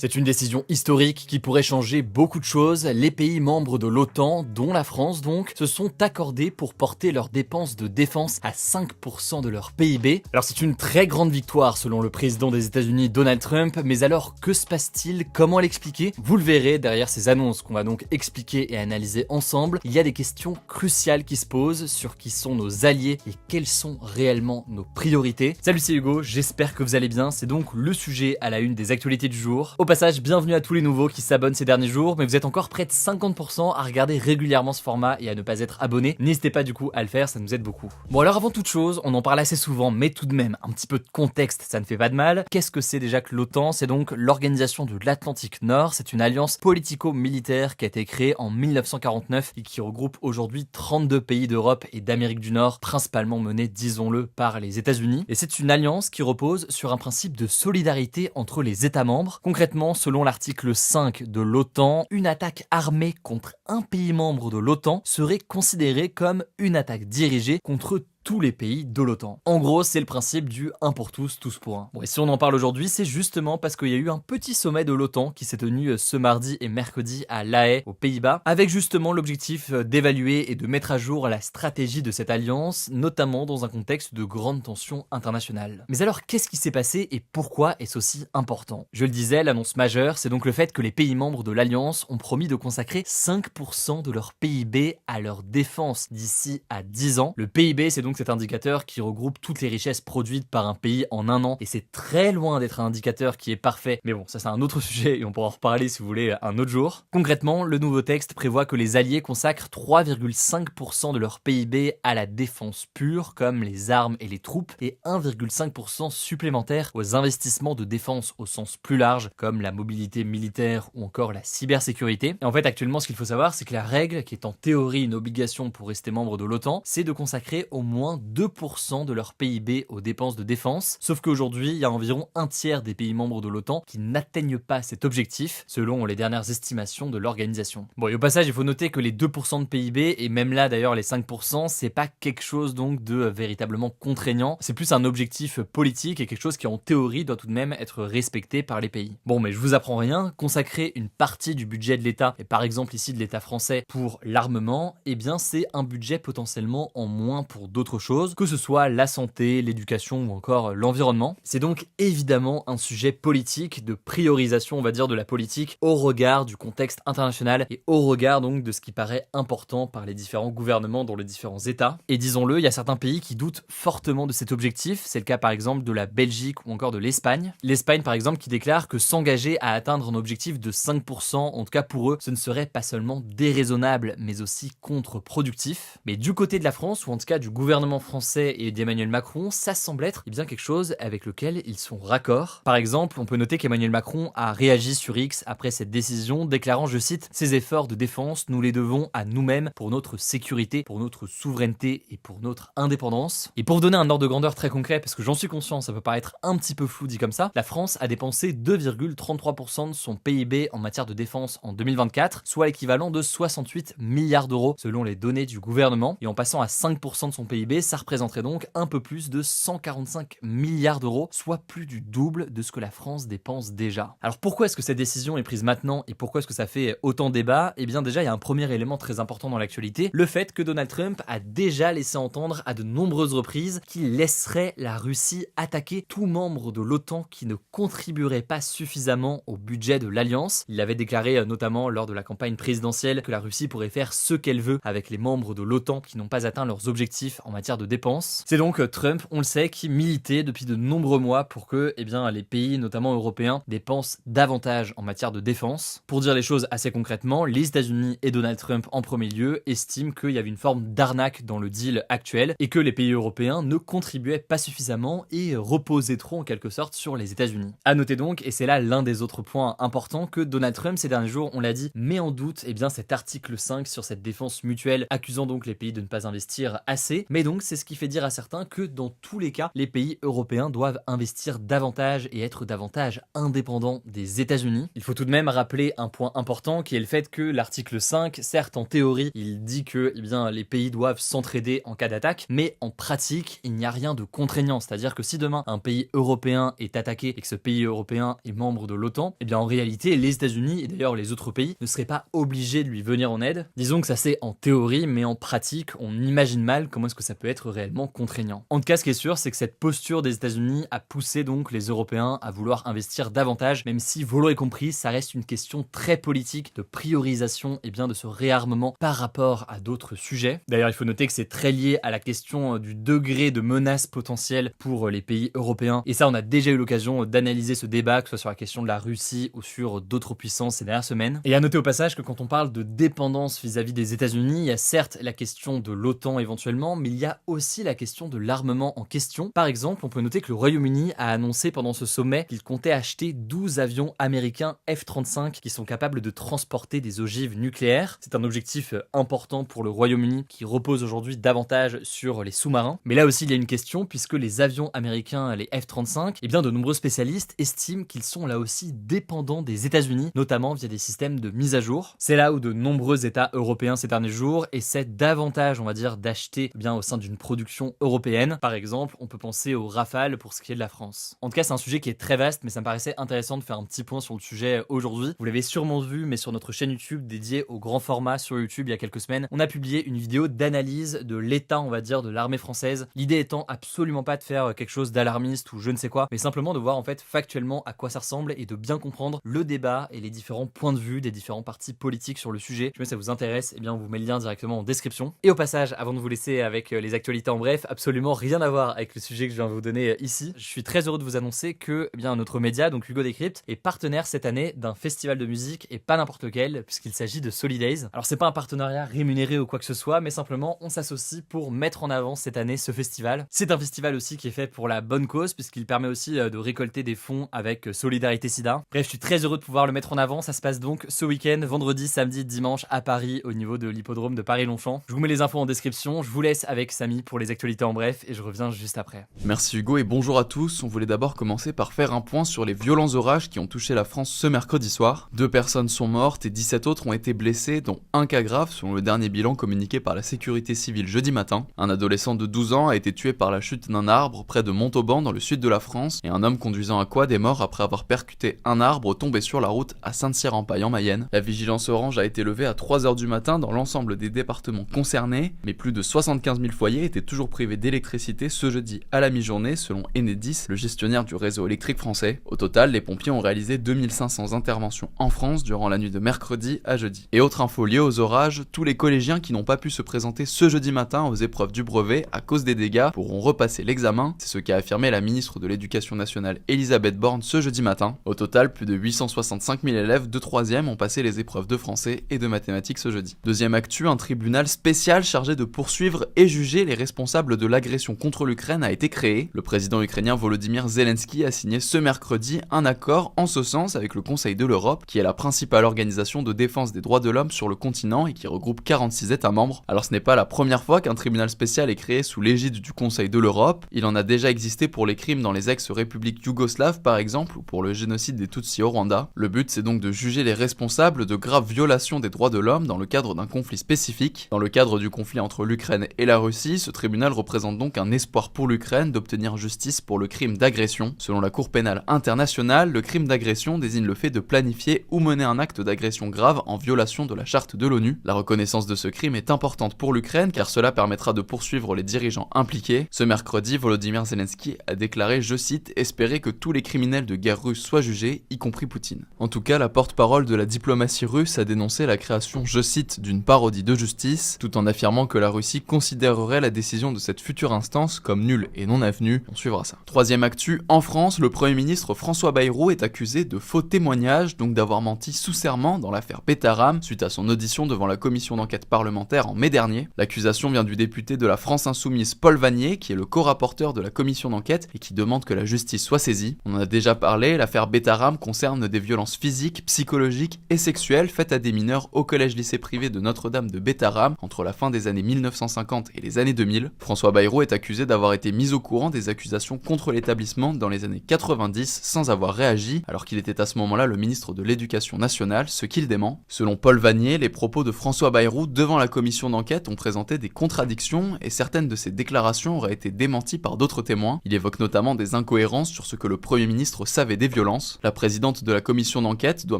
C'est une décision historique qui pourrait changer beaucoup de choses. Les pays membres de l'OTAN, dont la France donc, se sont accordés pour porter leurs dépenses de défense à 5% de leur PIB. Alors c'est une très grande victoire selon le président des États-Unis Donald Trump, mais alors que se passe-t-il? Comment l'expliquer? Vous le verrez derrière ces annonces qu'on va donc expliquer et analyser ensemble. Il y a des questions cruciales qui se posent sur qui sont nos alliés et quelles sont réellement nos priorités. Salut, c'est Hugo, j'espère que vous allez bien. C'est donc le sujet à la une des actualités du jour. Au passage, bienvenue à tous les nouveaux qui s'abonnent ces derniers jours, mais vous êtes encore près de 50% à regarder régulièrement ce format et à ne pas être abonné. N'hésitez pas du coup à le faire, ça nous aide beaucoup. Bon alors avant toute chose, on en parle assez souvent, mais tout de même, un petit peu de contexte, ça ne fait pas de mal. Qu'est-ce que c'est déjà que l'OTAN? C'est donc l'Organisation de l'Atlantique Nord, c'est une alliance politico-militaire qui a été créée en 1949 et qui regroupe aujourd'hui 32 pays d'Europe et d'Amérique du Nord, principalement menée, disons-le, par les États-Unis. Et c'est une alliance qui repose sur un principe de solidarité entre les États membres. Concrètement, selon l'article 5 de l'OTAN, une attaque armée contre un pays membre de l'OTAN serait considérée comme une attaque dirigée contre tous les pays de l'OTAN. En gros, c'est le principe du 1 pour tous, tous pour un. Bon, et si on en parle aujourd'hui, c'est justement parce qu'il y a eu un petit sommet de l'OTAN qui s'est tenu ce mardi et mercredi à La Haye, aux Pays-Bas, avec justement l'objectif d'évaluer et de mettre à jour la stratégie de cette alliance, notamment dans un contexte de grande tension internationale. Mais alors, qu'est-ce qui s'est passé et pourquoi est-ce aussi important? Je le disais, l'annonce majeure, c'est donc le fait que les pays membres de l'alliance ont promis de consacrer 5% de leur PIB à leur défense d'ici à 10 ans. Le PIB, c'est donc cet indicateur qui regroupe toutes les richesses produites par un pays en un an, et c'est très loin d'être un indicateur qui est parfait, mais bon, ça c'est un autre sujet et on pourra en reparler si vous voulez un autre jour. Concrètement, le nouveau texte prévoit que les alliés consacrent 3,5% de leur PIB à la défense pure, comme les armes et les troupes, et 1,5% supplémentaire aux investissements de défense au sens plus large, comme la mobilité militaire ou encore la cybersécurité. Et en fait, actuellement, ce qu'il faut savoir, c'est que la règle, qui est en théorie une obligation pour rester membre de l'OTAN, c'est de consacrer au moins 2% de leur PIB aux dépenses de défense, sauf qu'aujourd'hui, il y a environ un tiers des pays membres de l'OTAN qui n'atteignent pas cet objectif, selon les dernières estimations de l'organisation. Bon, et au passage, il faut noter que les 2% de PIB, et même là d'ailleurs les 5%, c'est pas quelque chose donc de véritablement contraignant, c'est plus un objectif politique et quelque chose qui en théorie doit tout de même être respecté par les pays. Bon, mais je vous apprends rien, consacrer une partie du budget de l'État, et par exemple ici de l'État français, pour l'armement, eh bien c'est un budget potentiellement en moins pour d'autres choses, que ce soit la santé, l'éducation ou encore l'environnement. C'est donc évidemment un sujet politique, de priorisation on va dire de la politique au regard du contexte international et au regard donc de ce qui paraît important par les différents gouvernements dans les différents États. Et disons-le, il y a certains pays qui doutent fortement de cet objectif, c'est le cas par exemple de la Belgique ou encore de l'Espagne. L'Espagne par exemple qui déclare que s'engager à atteindre un objectif de 5%, en tout cas pour eux, ce ne serait pas seulement déraisonnable mais aussi contre-productif. Mais du côté de la France, ou en tout cas du gouvernement français et d'Emmanuel Macron, ça semble être bien quelque chose avec lequel ils sont raccords. Par exemple, on peut noter qu'Emmanuel Macron a réagi sur X après cette décision, déclarant, je cite, « Ces efforts de défense, nous les devons à nous-mêmes pour notre sécurité, pour notre souveraineté et pour notre indépendance. » Et pour vous donner un ordre de grandeur très concret, parce que j'en suis conscient, ça peut paraître un petit peu flou dit comme ça, la France a dépensé 2,33% de son PIB en matière de défense en 2024, soit l'équivalent de 68 milliards d'euros selon les données du gouvernement, et en passant à 5% de son PIB, ça représenterait donc un peu plus de 145 milliards d'euros, soit plus du double de ce que la France dépense déjà. Alors pourquoi est-ce que cette décision est prise maintenant et pourquoi est-ce que ça fait autant débat? Eh bien déjà, il y a un premier élément très important dans l'actualité, le fait que Donald Trump a déjà laissé entendre à de nombreuses reprises qu'il laisserait la Russie attaquer tout membre de l'OTAN qui ne contribuerait pas suffisamment au budget de l'Alliance. Il avait déclaré notamment lors de la campagne présidentielle que la Russie pourrait faire ce qu'elle veut avec les membres de l'OTAN qui n'ont pas atteint leurs objectifs en matière de dépenses. C'est donc Trump, on le sait, qui militait depuis de nombreux mois pour que les pays, notamment européens, dépensent davantage en matière de défense. Pour dire les choses assez concrètement, les États-Unis et Donald Trump en premier lieu estiment qu'il y avait une forme d'arnaque dans le deal actuel et que les pays européens ne contribuaient pas suffisamment et reposaient trop en quelque sorte sur les États-Unis. À noter donc, et c'est là l'un des autres points importants, que Donald Trump ces derniers jours, on l'a dit, met en doute cet article 5 sur cette défense mutuelle, accusant donc les pays de ne pas investir assez, mais donc donc c'est ce qui fait dire à certains que dans tous les cas, les pays européens doivent investir davantage et être davantage indépendants des États-Unis. Il faut tout de même rappeler un point important qui est le fait que l'article 5, certes en théorie, il dit que les pays doivent s'entraider en cas d'attaque, mais en pratique, il n'y a rien de contraignant. C'est-à-dire que si demain un pays européen est attaqué et que ce pays européen est membre de l'OTAN, en réalité, les États-Unis et d'ailleurs les autres pays ne seraient pas obligés de lui venir en aide. Disons que ça c'est en théorie, mais en pratique, on imagine mal comment est-ce que ça peut être réellement contraignant. En tout cas, ce qui est sûr, c'est que cette posture des États-Unis a poussé donc les Européens à vouloir investir davantage, même si, vous l'aurez compris, ça reste une question très politique de priorisation de ce réarmement par rapport à d'autres sujets. D'ailleurs, il faut noter que c'est très lié à la question du degré de menace potentielle pour les pays européens. Et ça, on a déjà eu l'occasion d'analyser ce débat, que ce soit sur la question de la Russie ou sur d'autres puissances ces dernières semaines. Et à noter au passage que quand on parle de dépendance vis-à-vis des États-Unis, il y a certes la question de l'OTAN éventuellement, mais il y a aussi la question de l'armement en question. Par exemple, on peut noter que le Royaume-Uni a annoncé pendant ce sommet qu'il comptait acheter 12 avions américains F-35 qui sont capables de transporter des ogives nucléaires. C'est un objectif important pour le Royaume-Uni qui repose aujourd'hui davantage sur les sous-marins. Mais là aussi, il y a une question puisque les avions américains, les F-35, de nombreux spécialistes estiment qu'ils sont là aussi dépendants des États-Unis, notamment via des systèmes de mise à jour. C'est là où de nombreux États européens ces derniers jours essaient davantage, d'acheter au sein d'une production européenne. Par exemple, on peut penser au Rafale pour ce qui est de la France. En tout cas, c'est un sujet qui est très vaste, mais ça me paraissait intéressant de faire un petit point sur le sujet aujourd'hui. Vous l'avez sûrement vu, mais sur notre chaîne YouTube dédiée au grand format sur YouTube il y a quelques semaines, on a publié une vidéo d'analyse de l'état, de l'armée française. L'idée étant absolument pas de faire quelque chose d'alarmiste ou je ne sais quoi, mais simplement de voir factuellement à quoi ça ressemble et de bien comprendre le débat et les différents points de vue des différents partis politiques sur le sujet. Si ça vous intéresse, on vous met le lien directement en description. Et au passage, avant de vous laisser avec les actualités en bref, absolument rien à voir avec le sujet que je viens de vous donner ici, je suis très heureux de vous annoncer que notre média, donc Hugo Décrypte, est partenaire cette année d'un festival de musique et pas n'importe lequel, puisqu'il s'agit de Solidays. Alors c'est pas un partenariat rémunéré ou quoi que ce soit, mais simplement on s'associe pour mettre en avant cette année ce festival. C'est un festival aussi qui est fait pour la bonne cause, puisqu'il permet aussi de récolter des fonds avec Solidarité Sida. Bref, je suis très heureux de pouvoir le mettre en avant. Ça se passe donc ce week-end, vendredi, samedi, dimanche à Paris, au niveau de l'hippodrome de Paris-Longchamp. Je vous mets les infos en description. Je vous laisse avec Samy pour les actualités en bref et je reviens juste après. Merci Hugo et bonjour à tous. On voulait d'abord commencer par faire un point sur les violents orages qui ont touché la France ce mercredi soir. 2 personnes sont mortes et 17 autres ont été blessées, dont un cas grave selon le dernier bilan communiqué par la sécurité civile jeudi matin. Un adolescent de 12 ans a été tué par la chute d'un arbre près de Montauban dans le sud de la France et un homme conduisant un quad est mort après avoir percuté un arbre tombé sur la route à Saint-Cyr-en-Paille en Mayenne. La vigilance orange a été levée à 3h du matin dans l'ensemble des départements concernés, mais plus de 75 000 foyers étaient toujours privés d'électricité ce jeudi à la mi-journée selon Enedis, le gestionnaire du réseau électrique français. Au total, les pompiers ont réalisé 2500 interventions en France durant la nuit de mercredi à jeudi. Et autre info liée aux orages, tous les collégiens qui n'ont pas pu se présenter ce jeudi matin aux épreuves du brevet à cause des dégâts pourront repasser l'examen. C'est ce qu'a affirmé la ministre de l'Éducation nationale Elisabeth Borne ce jeudi matin. Au total, plus de 865 000 élèves de 3e ont passé les épreuves de français et de mathématiques ce jeudi. Deuxième actu, un tribunal spécial chargé de poursuivre et juger les responsables de l'agression contre l'Ukraine a été créé. Le président ukrainien Volodymyr Zelensky a signé ce mercredi un accord en ce sens avec le Conseil de l'Europe, qui est la principale organisation de défense des droits de l'homme sur le continent et qui regroupe 46 États membres. Alors ce n'est pas la première fois qu'un tribunal spécial est créé sous l'égide du Conseil de l'Europe. Il en a déjà existé pour les crimes dans les ex-républiques yougoslaves par exemple, ou pour le génocide des Tutsis au Rwanda. Le but c'est donc de juger les responsables de graves violations des droits de l'homme dans le cadre d'un conflit spécifique. Dans le cadre du conflit entre l'Ukraine et la Russie, ce tribunal représente donc un espoir pour l'Ukraine d'obtenir justice pour le crime d'agression. Selon la Cour pénale internationale, le crime d'agression désigne le fait de planifier ou mener un acte d'agression grave en violation de la charte de l'ONU. La reconnaissance de ce crime est importante pour l'Ukraine car cela permettra de poursuivre les dirigeants impliqués. Ce mercredi, Volodymyr Zelensky a déclaré, je cite, espérer que tous les criminels de guerre russes soient jugés, y compris Poutine. En tout cas, la porte-parole de la diplomatie russe a dénoncé la création, je cite, d'une parodie de justice, tout en affirmant que la Russie considérerait la décision de cette future instance comme nulle et non avenue. On suivra ça. Troisième actu, en France, le Premier ministre François Bayrou est accusé de faux témoignages, donc d'avoir menti sous serment dans l'affaire Betaram, suite à son audition devant la commission d'enquête parlementaire en mai dernier. L'accusation vient du député de la France Insoumise Paul Vannier, qui est le co-rapporteur de la commission d'enquête et qui demande que la justice soit saisie. On en a déjà parlé, l'affaire Betaram concerne des violences physiques, psychologiques et sexuelles faites à des mineurs au collège-lycée privé de Notre-Dame de Betaram entre la fin des années 1950 et les les années 2000. François Bayrou est accusé d'avoir été mis au courant des accusations contre l'établissement dans les années 90 sans avoir réagi, alors qu'il était à ce moment-là le ministre de l'Éducation nationale, ce qu'il dément. Selon Paul Vanier, les propos de François Bayrou devant la commission d'enquête ont présenté des contradictions et certaines de ses déclarations auraient été démenties par d'autres témoins. Il évoque notamment des incohérences sur ce que le Premier ministre savait des violences. La présidente de la commission d'enquête doit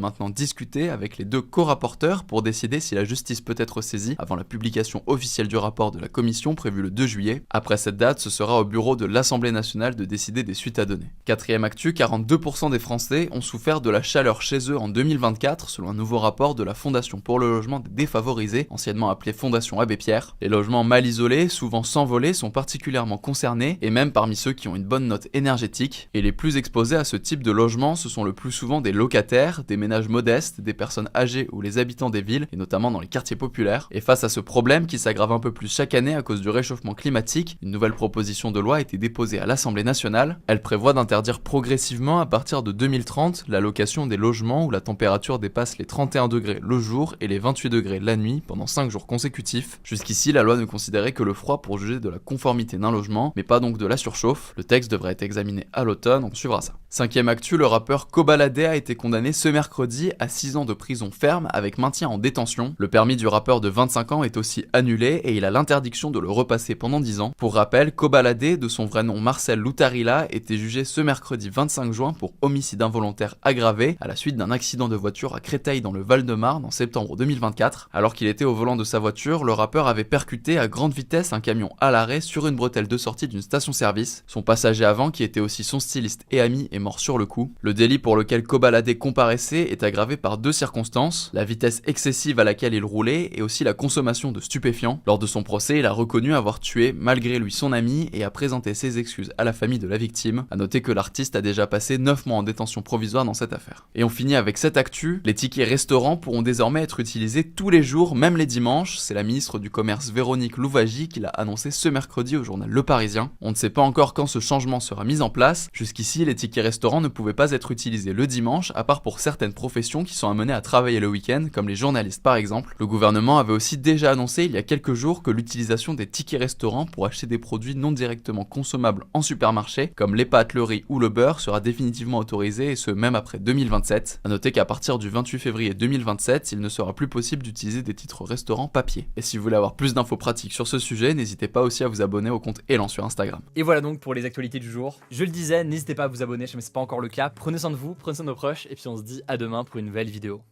maintenant discuter avec les deux co-rapporteurs pour décider si la justice peut être saisie avant la publication officielle du rapport de la commission prévue le 2 juillet. Après cette date, ce sera au bureau de l'Assemblée nationale de décider des suites à donner. Quatrième actu, 42% des Français ont souffert de la chaleur chez eux en 2024, selon un nouveau rapport de la Fondation pour le logement des défavorisés, anciennement appelée Fondation Abbé Pierre. Les logements mal isolés, souvent sans volets, sont particulièrement concernés, et même parmi ceux qui ont une bonne note énergétique. Et les plus exposés à ce type de logement, ce sont le plus souvent des locataires, des ménages modestes, des personnes âgées ou les habitants des villes, et notamment dans les quartiers populaires. Et face à ce problème qui s'aggrave un peu plus chaque année à cause du réchauffement climatique, une nouvelle proposition de loi a été déposée à l'Assemblée nationale. Elle prévoit d'interdire progressivement à partir de 2030 la location des logements où la température dépasse les 31 degrés le jour et les 28 degrés la nuit pendant 5 jours consécutifs. Jusqu'ici, la loi ne considérait que le froid pour juger de la conformité d'un logement, mais pas donc de la surchauffe. Le texte devrait être examiné à l'automne, on suivra ça. Cinquième actu, le rappeur Kobalade a été condamné ce mercredi à 6 ans de prison ferme avec maintien en détention. Le permis du rappeur de 25 ans est aussi annulé et il a l'interdiction de le repasser pendant 10 ans. Pour rappel, Kobalade, de son vrai nom Marcel Loutarila, était jugé ce mercredi 25 juin pour homicide involontaire aggravé à la suite d'un accident de voiture à Créteil dans le Val-de-Marne en septembre 2024. Alors qu'il était au volant de sa voiture, le rappeur avait percuté à grande vitesse un camion à l'arrêt sur une bretelle de sortie d'une station-service. Son passager avant, qui était aussi son styliste et ami, est mort sur le coup. Le délit pour lequel Kobalade comparaissait est aggravé par 2 circonstances, la vitesse excessive à laquelle il roulait et aussi la consommation de stupéfiants. Lors de son procès, il a reconnu avoir tué malgré lui son ami et a présenté ses excuses à la famille de la victime. A noter que l'artiste a déjà passé 9 mois en détention provisoire dans cette affaire. Et on finit avec cette actu, les tickets restaurants pourront désormais être utilisés tous les jours, même les dimanches. C'est la ministre du Commerce Véronique Louwagie qui l'a annoncé ce mercredi au journal Le Parisien. On ne sait pas encore quand ce changement sera mis en place. Jusqu'ici, les tickets restaurants ne pouvaient pas être utilisés le dimanche, à part pour certaines professions qui sont amenées à travailler le week-end, comme les journalistes par exemple. Le gouvernement avait aussi déjà annoncé il y a quelques jours que l'utilisation des tickets restaurants pour acheter des produits non directement consommables en supermarché, comme les pâtes, le riz ou le beurre, sera définitivement autorisée, et ce même après 2027. A noter qu'à partir du 28 février 2027, il ne sera plus possible d'utiliser des titres restaurants papier. Et si vous voulez avoir plus d'infos pratiques sur ce sujet, n'hésitez pas aussi à vous abonner au compte Elan sur Instagram. Et voilà donc pour les actualités du jour. Je le disais, n'hésitez pas à vous abonner, si ce n'est pas encore le cas. Prenez soin de vous, prenez soin de nos proches, et puis on se dit à demain pour une nouvelle vidéo.